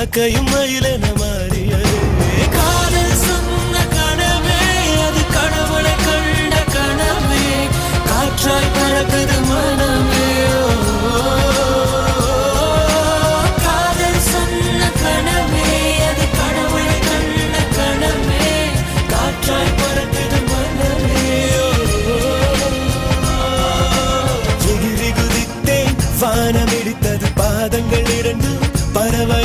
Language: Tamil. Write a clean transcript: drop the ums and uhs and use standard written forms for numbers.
காக்கையும் மயிலென மாறியது. காதல் சொன்ன கனவே அது கடவுளை கண்ட கனவே, காற்றாய் பறக்குது மனமே. காதல் சொன்ன கனவே அது கடவுளை கண்ட கனவே, காற்றாய் பறக்குது மனமே. எகிரி குதித்தேன், வானம் இடித்தது பாதங்கள் இரண்டு, பறவை